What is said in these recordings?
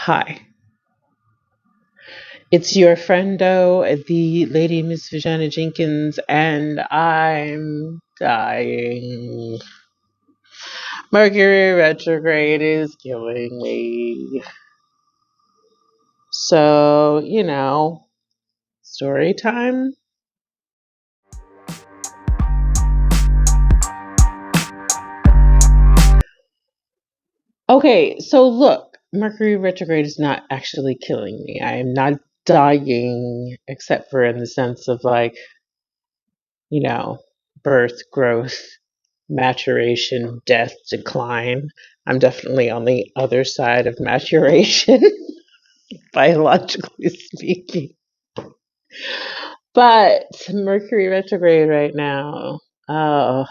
Hi, it's your friendo, the lady Miss VaginaJenkins, and I'm dying. Mercury retrograde is killing me. So, story time. Okay, so look, Mercury retrograde is not actually killing me. I am not dying, except for in the sense of you know, birth, growth, maturation, death, decline. I'm definitely on the other side of maturation, biologically speaking. But Mercury retrograde right now uh,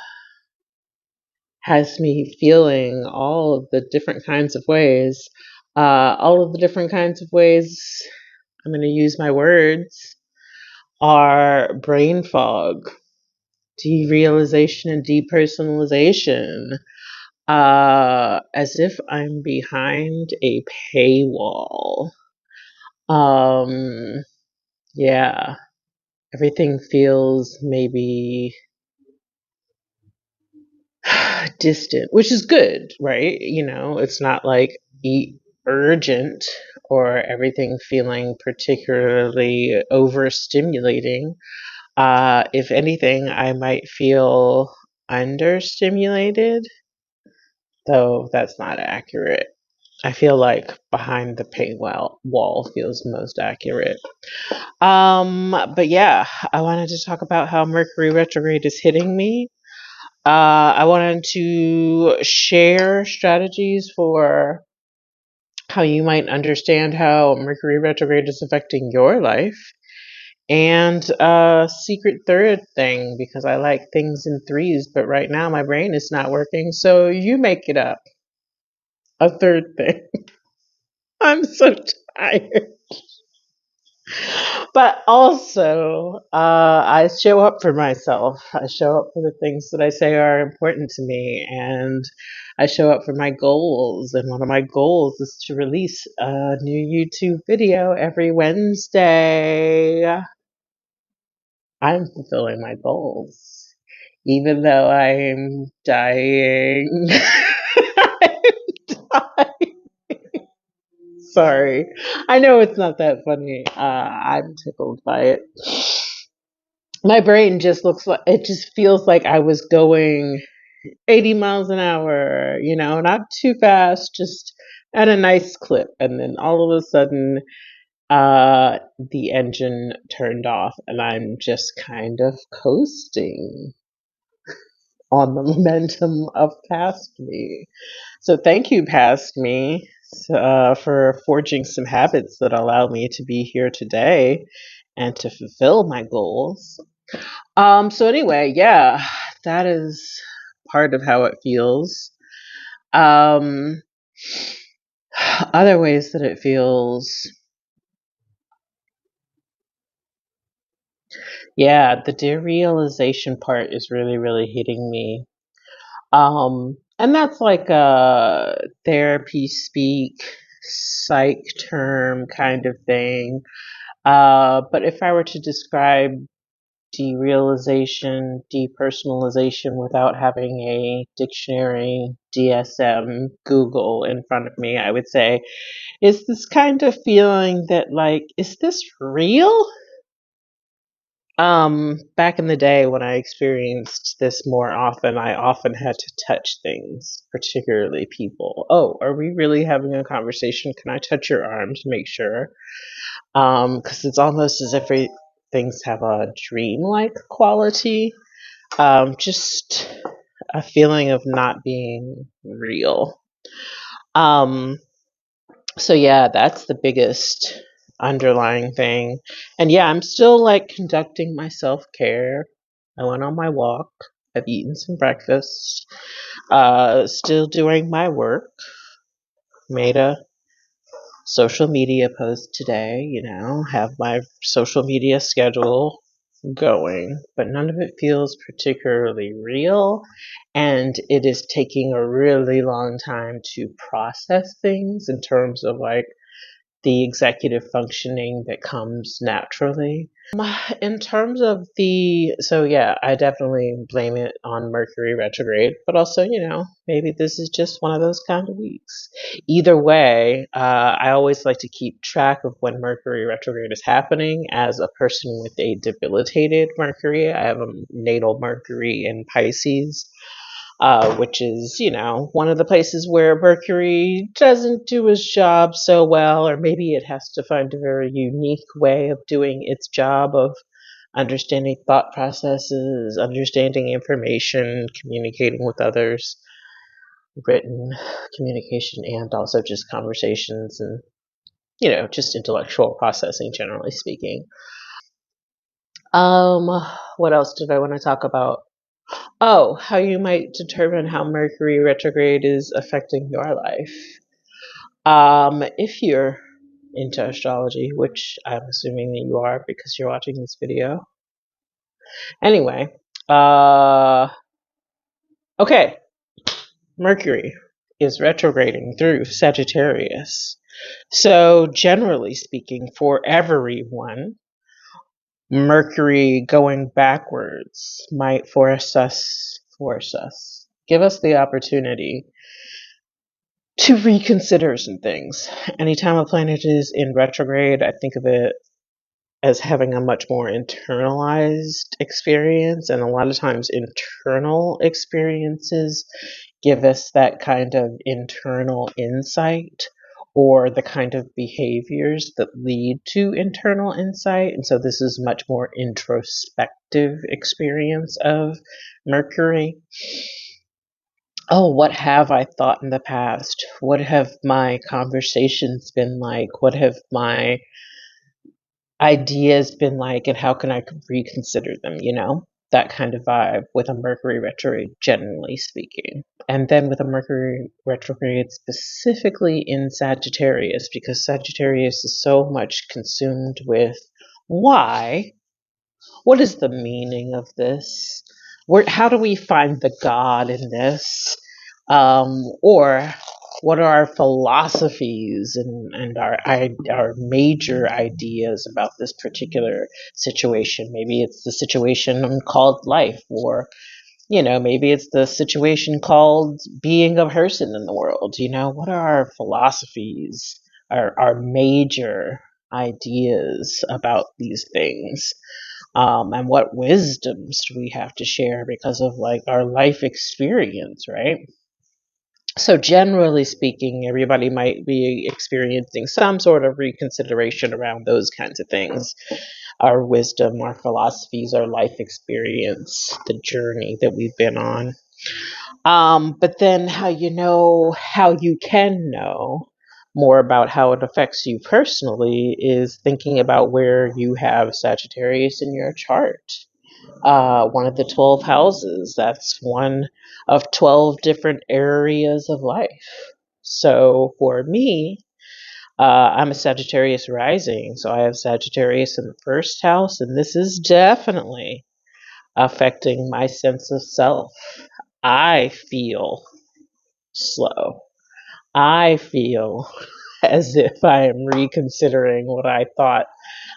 has me feeling all of the different kinds of ways. All of the different kinds of ways, I'm going to use my words, are brain fog, derealization, and depersonalization. As if I'm behind a paywall. Um, yeah, everything feels maybe distant, which is good, right? It's not like urgent or everything feeling particularly overstimulating. If anything, I might feel understimulated, though that's not accurate. I feel like behind the paywall wall feels most accurate. But yeah, I wanted to talk about how Mercury retrograde is hitting me. I wanted to share strategies for how you might understand how Mercury retrograde is affecting your life. And a secret third thing, because I like things in threes, but right now my brain is not working, so you make it up. A third thing. I'm so tired. But also, I show up for myself. I show up for the things that I say are important to me, and I show up for my goals. And one of my goals is to release a new YouTube video every Wednesday. I'm fulfilling my goals, even though I'm dying. Sorry. I know it's not that funny. I'm tickled by it. My brain just looks like it just feels like I was going 80 miles an hour, not too fast, just at a nice clip. And then all of a sudden, the engine turned off and I'm just kind of coasting on the momentum of past me. So thank you, past me, for forging some habits that allow me to be here today and to fulfill my goals. So anyway, yeah, that is part of how it feels. Um, Other ways that it feels, yeah, the derealization part is really, really hitting me. And that's like a therapy speak, psych term kind of thing. But if I were to describe derealization, depersonalization without having a dictionary, DSM, Google in front of me, I would say, is this kind of feeling that like, is this real? Back in the day when I experienced this more often, I often had to touch things, particularly people. Oh, are we really having a conversation? Can I touch your arm to make sure? Because it's almost as if things have a dreamlike quality. Just a feeling of not being real. Um, so yeah, that's the biggest underlying thing. And yeah, I'm still like conducting my self-care. I went on my walk. I've eaten some breakfast. Still doing my work. Made a social media post today, have my social media schedule going, but none of it feels particularly real. And it is taking a really long time to process things in terms of like the executive functioning that comes naturally. In terms of so yeah, I definitely blame it on Mercury retrograde, but also, maybe this is just one of those kind of weeks. Either way, I always like to keep track of when Mercury retrograde is happening as a person with a debilitated Mercury. I have a natal Mercury in Pisces, which is, one of the places where Mercury doesn't do his job so well, or maybe it has to find a very unique way of doing its job of understanding thought processes, understanding information, communicating with others, written communication, and also just conversations and, just intellectual processing, generally speaking. What else did I want to talk about? Oh, how you might determine how Mercury retrograde is affecting your life. If you're into astrology, which I'm assuming that you are because you're watching this video. Anyway, okay, Mercury is retrograding through Sagittarius. So, generally speaking, for everyone, Mercury going backwards might give us the opportunity to reconsider some things. Anytime a planet is in retrograde, I think of it as having a much more internalized experience, and a lot of times internal experiences give us that kind of internal insight or the kind of behaviors that lead to internal insight. And so this is much more introspective experience of Mercury. Oh, what have I thought in the past? What have my conversations been like? What have my ideas been like? And how can I reconsider them? That kind of vibe with a Mercury retrograde, generally speaking. And then with a Mercury retrograde specifically in Sagittarius, because Sagittarius is so much consumed with why? What is the meaning of this? How do we find the God in this? Or what are our philosophies and our major ideas about this particular situation? Maybe it's the situation called life, or maybe it's the situation called being a person in the world. What are our philosophies, our major ideas about these things? And what wisdoms do we have to share because of our life experience, right? So generally speaking, everybody might be experiencing some sort of reconsideration around those kinds of things. Our wisdom, our philosophies, our life experience, the journey that we've been on. But then how you can know more about how it affects you personally is thinking about where you have Sagittarius in your chart. One of the 12 houses. That's one of 12 different areas of life. So for me, I'm a Sagittarius rising. So I have Sagittarius in the first house, and this is definitely affecting my sense of self. I feel slow. I feel as if I am reconsidering what I thought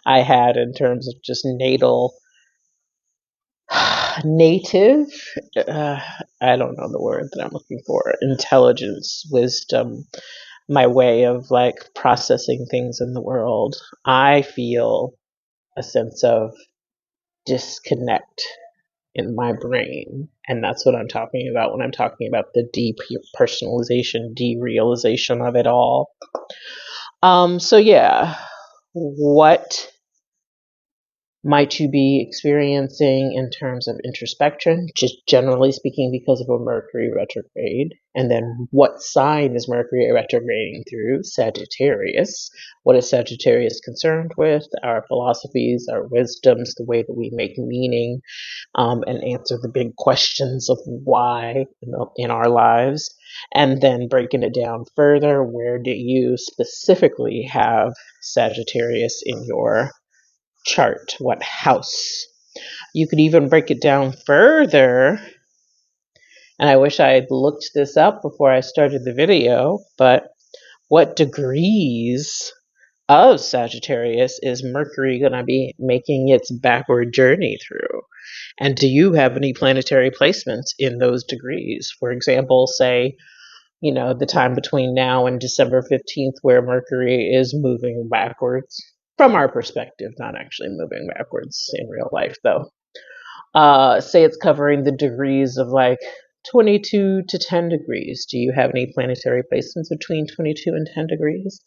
I had in terms of just native, I don't know the word that I'm looking for, intelligence, wisdom, my way of processing things in the world. I feel a sense of disconnect in my brain. And that's what I'm talking about when I'm talking about the depersonalization, derealization of it all. So yeah, what might you be experiencing in terms of introspection, just generally speaking because of a Mercury retrograde? And then what sign is Mercury retrograding through? Sagittarius. What is Sagittarius concerned with? Our philosophies, our wisdoms, the way that we make meaning, and answer the big questions of why in our lives. And then breaking it down further, where do you specifically have Sagittarius in your chart? What house? You could even break it down further. And I wish I had looked this up before I started the video, but what degrees of Sagittarius is Mercury going to be making its backward journey through? And do you have any planetary placements in those degrees? For example, say, the time between now and December 15th, where Mercury is moving backwards, from our perspective, not actually moving backwards in real life, though. Say it's covering the degrees of like 22 to 10 degrees. Do you have any planetary placements between 22 and 10 degrees?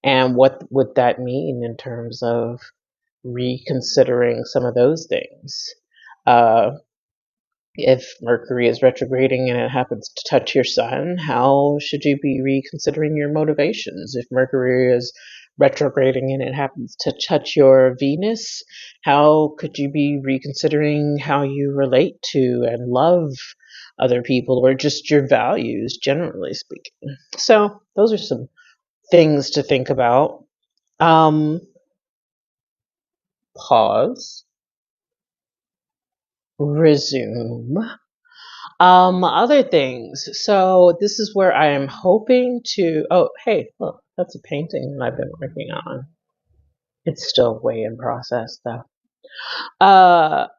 And what would that mean in terms of reconsidering some of those things? Uh, if Mercury is retrograding and it happens to touch your sun, how should you be reconsidering your motivations? If Mercury is retrograding and it happens to touch your Venus, how could you be reconsidering how you relate to and love other people, or just your values, generally speaking? So those are some things to think about. Pause. Resume. Other things. So this is where I am hoping to. Oh, hey, look, that's a painting that I've been working on. It's still way in process, though. What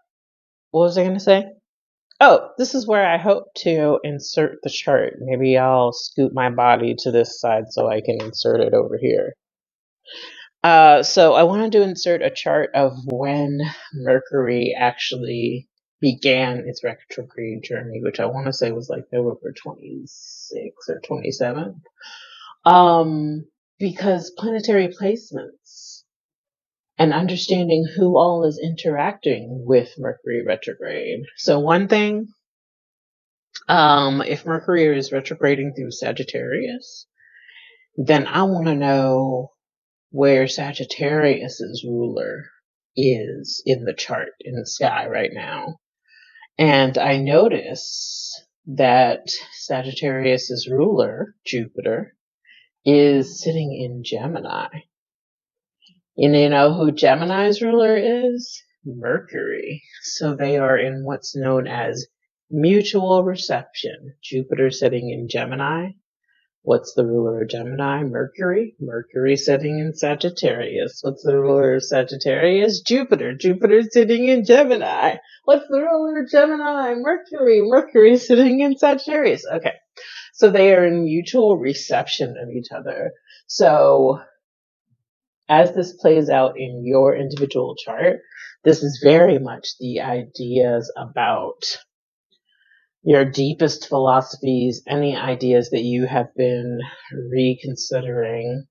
was I going to say? Oh, this is where I hope to insert the chart. Maybe I'll scoot my body to this side so I can insert it over here. So I wanted to insert a chart of when Mercury actually began its retrograde journey, which I want to say was like November 26th or 27th. Because planetary placements and understanding who all is interacting with Mercury retrograde. So one thing, if Mercury is retrograding through Sagittarius, then I want to know where Sagittarius's ruler is in the chart in the sky right now. And I notice that Sagittarius's ruler, Jupiter, is sitting in Gemini. And you know who Gemini's ruler is? Mercury. So they are in what's known as mutual reception. Jupiter sitting in Gemini. What's the ruler of Gemini? Mercury. Mercury sitting in Sagittarius. What's the ruler of Sagittarius? Jupiter. Jupiter sitting in Gemini. What's the ruler of Gemini? Mercury. Mercury sitting in Sagittarius. Okay. So they are in mutual reception of each other. So as this plays out in your individual chart, this is very much the ideas about your deepest philosophies, any ideas that you have been reconsidering,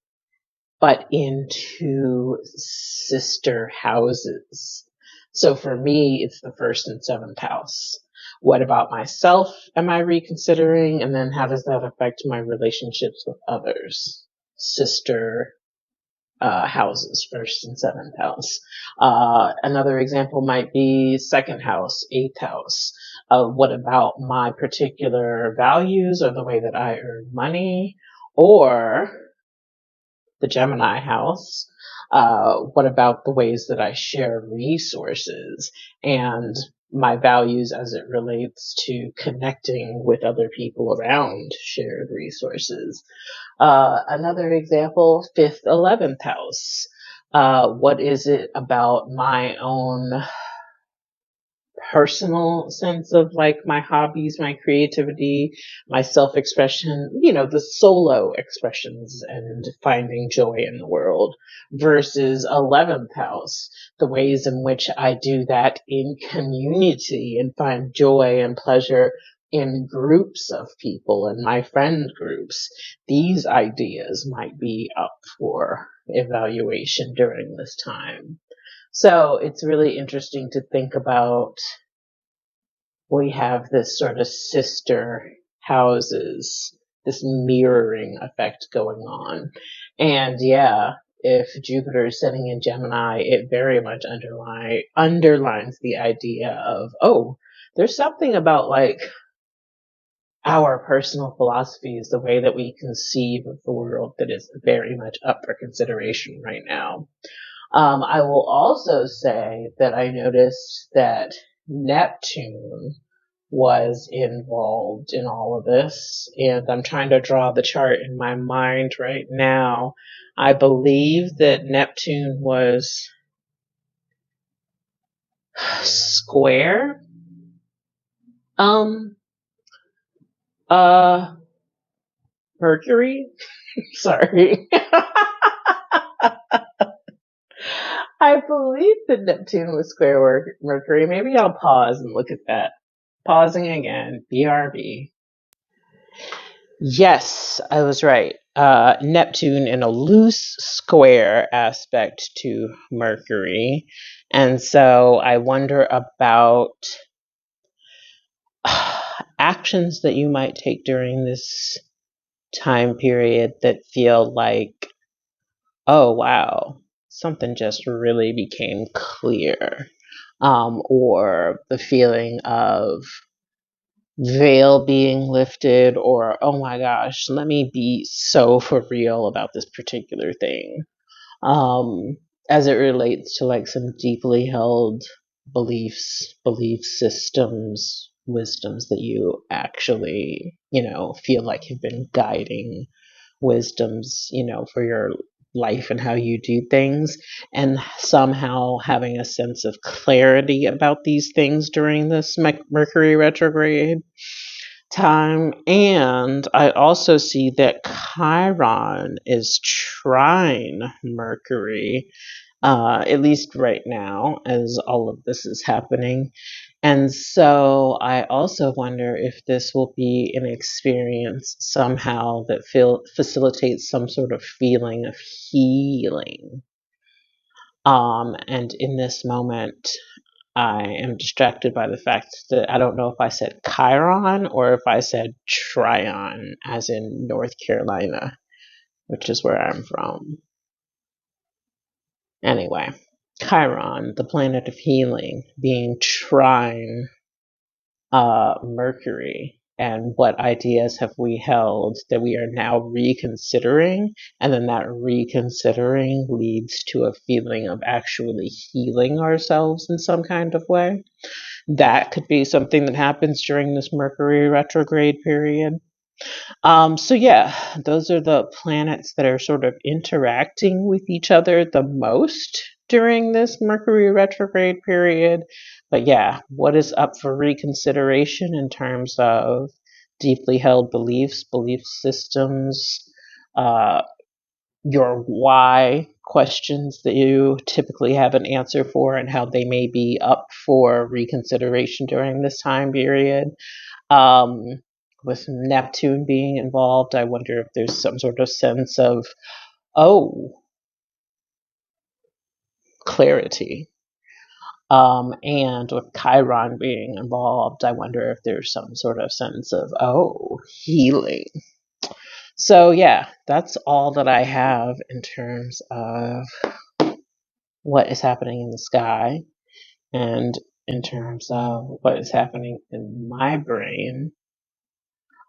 but into sister houses. So for me, it's the 1st and 7th house. What about myself am I reconsidering? And then how does that affect my relationships with others? Sister houses, 1st and 7th house. Another example might be 2nd house, 8th house. What about my particular values or the way that I earn money? Or the Gemini house. What about the ways that I share resources and my values as it relates to connecting with other people around shared resources? Another example, 5th, 11th house. What is it about my own personal sense of like my hobbies, my creativity, my self-expression, the solo expressions and finding joy in the world, versus 11th house, the ways in which I do that in community and find joy and pleasure in groups of people and my friend groups. These ideas might be up for evaluation during this time. So it's really interesting to think about. We have this sort of sister houses, this mirroring effect going on. And yeah, if Jupiter is sitting in Gemini, it very much underlines the idea of, oh, there's something about like our personal philosophies, the way that we conceive of the world, that is very much up for consideration right now. I will also say that I noticed that Neptune was involved in all of this. And I'm trying to draw the chart in my mind right now. I believe that Neptune was square. Um, uh, Mercury. Sorry. I believe that Neptune was square Mercury. Maybe I'll pause and look at that. Pausing again. BRB. Yes, I was right. Neptune in a loose square aspect to Mercury. And so I wonder about actions that you might take during this time period that feel like, oh, wow, something just really became clear. Or the feeling of veil being lifted, or oh my gosh, let me be so for real about this particular thing. Um, as it relates to like some deeply held beliefs, belief systems, wisdoms that you actually, feel like have been guiding wisdoms, for your life and how you do things, and somehow having a sense of clarity about these things during this Mercury retrograde time. And I also see that Chiron is trine Mercury, at least right now, as all of this is happening. And so I also wonder if this will be an experience somehow that facilitates some sort of feeling of healing. And in this moment, I am distracted by the fact that I don't know if I said Chiron or if I said Tryon, as in North Carolina, which is where I'm from. Anyway, Chiron, the planet of healing, being trine Mercury, and what ideas have we held that we are now reconsidering, and then that reconsidering leads to a feeling of actually healing ourselves in some kind of way. That could be something that happens during this Mercury retrograde period. So yeah, those are the planets that are sort of interacting with each other the most during this Mercury retrograde period. But yeah, what is up for reconsideration in terms of deeply held beliefs, belief systems, uh, your why questions that you typically have an answer for, and how they may be up for reconsideration during this time period. Um, with Neptune being involved, I wonder if there's some sort of sense of, oh, clarity. And with Chiron being involved, I wonder if there's some sort of sense of, oh, healing. So, yeah, that's all that I have in terms of what is happening in the sky and in terms of what is happening in my brain.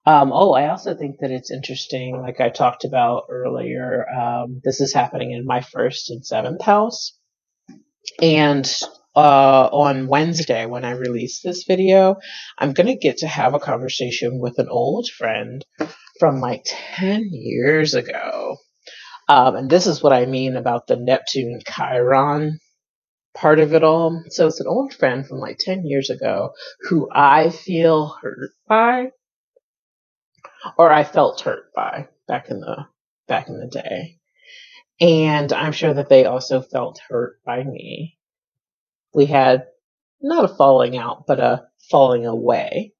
I also think that it's interesting, like I talked about earlier, this is happening in my first and seventh house. And on Wednesday, when I release this video, I'm going to get to have a conversation with an old friend from like 10 years ago. And this is what I mean about the Neptune Chiron part of it all. So it's an old friend from like 10 years ago who I feel hurt by, or I felt hurt by back in the day. And I'm sure that they also felt hurt by me. We had not a falling out, but a falling away.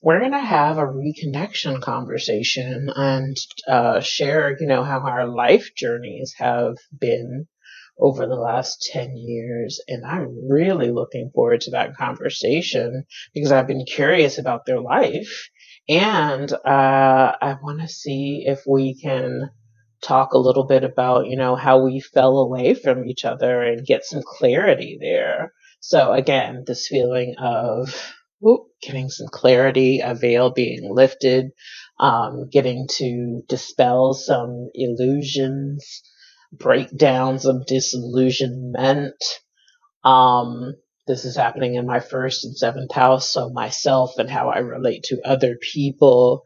We're going to have a reconnection conversation and share, how our life journeys have been over the last 10 years. And I'm really looking forward to that conversation because I've been curious about their life. And I want to see if we can talk a little bit about, how we fell away from each other and get some clarity there. So again, this feeling of getting some clarity, a veil being lifted, getting to dispel some illusions, breakdowns of disillusionment, this is happening in my first and seventh house, so myself and how I relate to other people.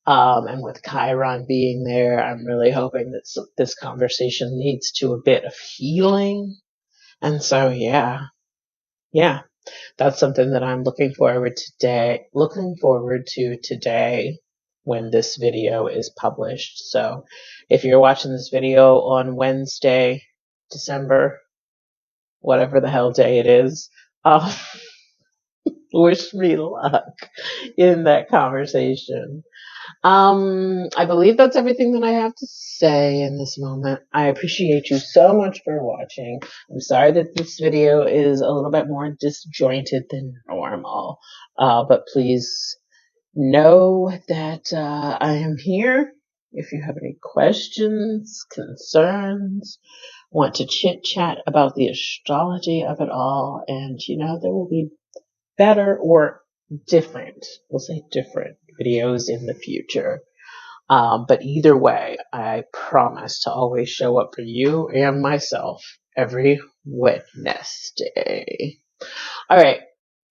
And with Chiron being there, I'm really hoping that this conversation leads to a bit of healing. And so, yeah, that's something that I'm looking forward to today when this video is published. So if you're watching this video on Wednesday, December, whatever the hell day it is, wish me luck in that conversation. I believe that's everything that I have to say in this moment. I appreciate you so much for watching. I'm sorry that this video is a little bit more disjointed than normal, but please know that I am here. If you have any questions, concerns, want to chit chat about the astrology of it all, and there will be better or different, we'll say different videos in the future. But either way, I promise to always show up for you and myself every Wednesday. All right.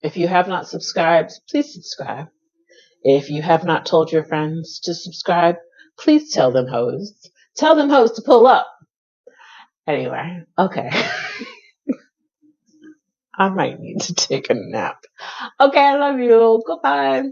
If you have not subscribed, please subscribe. If you have not told your friends to subscribe, please tell them hoes. Tell them hoes to pull up. Anyway, okay. I might need to take a nap. Okay, I love you. Goodbye.